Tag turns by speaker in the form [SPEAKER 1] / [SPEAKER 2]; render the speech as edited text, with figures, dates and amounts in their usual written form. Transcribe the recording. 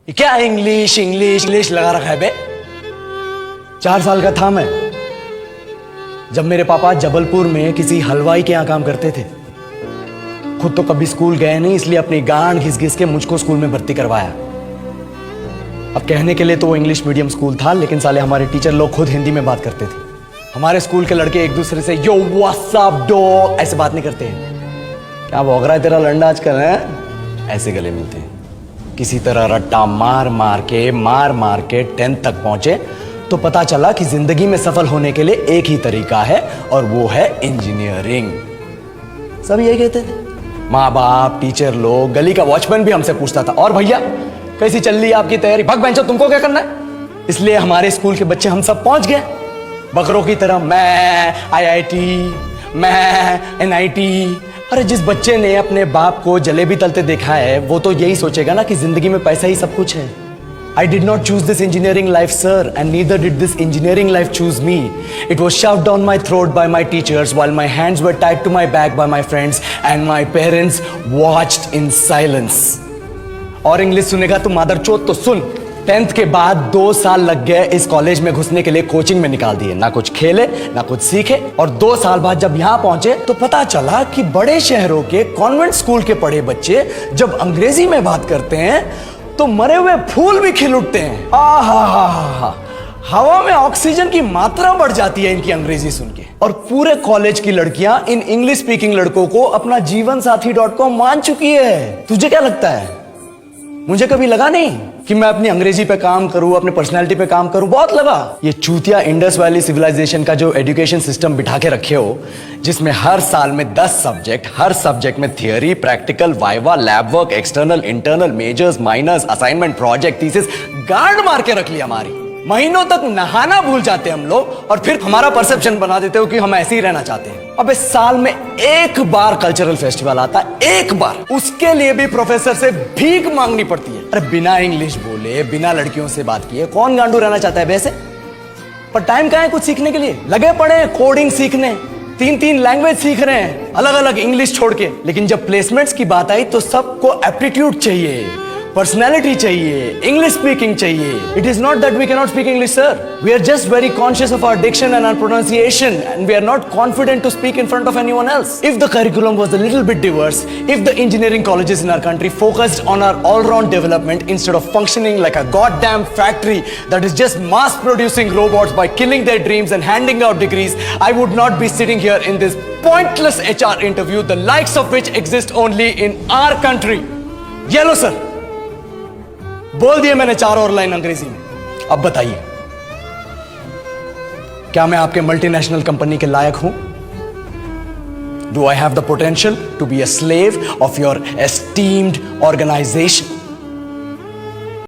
[SPEAKER 1] ये क्या English English English लगा रखा है बे? 4 साल का था मैं जब मेरे पापा जबलपुर में किसी हलवाई के यहाँ काम करते थे। खुद तो कभी स्कूल गए नहीं, इसलिए अपनी गांड घिस घिस के मुझको स्कूल में भर्ती करवाया। अब कहने के लिए तो वो इंग्लिश मीडियम स्कूल था, लेकिन साले हमारे टीचर लोग खुद हिंदी में बात करते थे। हमारे स्कूल के लड़के एक दूसरे से यो व्हाट्स अप डॉग ऐसे बात नहीं करते हैं। क्या भौंक रहा है तेरा लंडा आजकल है? ऐसे गले मिलते हैं। किसी तरह रट्टा मार मार के 10th तक पहुंचे तो पता चला कि जिंदगी में सफल होने के लिए एक ही तरीका है और वो है इंजीनियरिंग। सब यही कहते थे, माँ बाप, टीचर लोग, गली का वॉचमैन भी हमसे पूछता था, और भैया कैसी चल रही है आपकी तैयारी? भग बेंचो, तुमको क्या करना है? इसलिए हमारे स्कूल के बच्चे हम सब पहुंच गए बकरों की तरह। मैं IIT, मैं NIT। अरे जिस बच्चे ने अपने बाप को जलेबी तलते देखा है वो तो यही सोचेगा ना कि जिंदगी में पैसा ही सब कुछ है। I did not choose this engineering life, sir, and neither did this engineering life choose me. It was shoved down my throat by my teachers while my hands were tied to my back by my friends and my parents watched in silence. और English सुनेगा तो मादरचोद तो सुन। 10th के बाद 2 साल लग गए इस कॉलेज में घुसने के लिए, कोचिंग में निकाल दिए। ना कुछ खेले ना कुछ सीखे, और 2 साल बाद जब यहाँ पहुंचे तो पता चला कि बड़े शहरों के कॉन्वेंट स्कूल के पढ़े बच्चे जब अंग्रेजी में बात करते हैं तो मरे हुए फूल भी खिल उठते हैं। आहा, हवा में ऑक्सीजन की मात्रा बढ़ जाती है इनकी अंग्रेजी सुन के। और पूरे कॉलेज की लड़कियां इन इंग्लिश स्पीकिंग लड़कों को अपना जीवन साथी .com मान चुकी है। तुझे क्या लगता है? मुझे कभी लगा नहीं कि मैं अपनी अंग्रेजी पे काम करूं, अपने पर्सनालिटी पे काम करूं। बहुत लगा। ये चूतिया इंडस वैली सिविलाइजेशन का जो एजुकेशन सिस्टम बिठा के रखे हो, जिसमें हर साल में 10 सब्जेक्ट, हर सब्जेक्ट में theory, practical, viva, lab work, external, internal, majors, minors, assignment, project, thesis, गार्ड मार के रख लिया हमारी। महीनों तक नहाना भूल जाते हम लोग और फिर हमारा परसेप्शन बना देते हो कि हम ऐसे ही रहना चाहते हैं। अबे साल में 1 बार कल्चरल फेस्टिवल आता है, 1 बार, उसके लिए भी प्रोफेसर से भीख मांगनी पड़ती है। अरे बिना इंग्लिश बोले, बिना लड़कियों से बात किए कौन गांडू रहना चाहता है वैसे? पर टाइम कहाँ है कुछ सीखने के लिए? लगे पड़े हैं कोडिंग सीखने, 3 लैंग्वेज सीख रहे हैं, अलग अलग इंग्लिश छोड़ के। लेकिन जब प्लेसमेंट्स की बात आई तो सबको एप्टीट्यूड चाहिए, पर्सनैलिटी चाहिए, इंग्लिश स्पीकिंग चाहिए। It is not that we can not speak English, sir. We are just very conscious of our diction and our pronunciation and we are not confident to speak in front of anyone else. If the curriculum was a little bit diverse, if the engineering colleges in our country focused on our all-round development instead of functioning like a goddamn factory that is just mass producing robots by killing their dreams and handing out degrees, I would not be sitting here in this pointless HR interview, the likes of which exist only in our country. Yellow sir, बोल दिए मैंने 4 और line अंग्रेजी में। अब बताइए, क्या मैं आपके मल्टीनेशनल कंपनी के लायक हूं? Do I have the potential to be a slave of your esteemed organisation?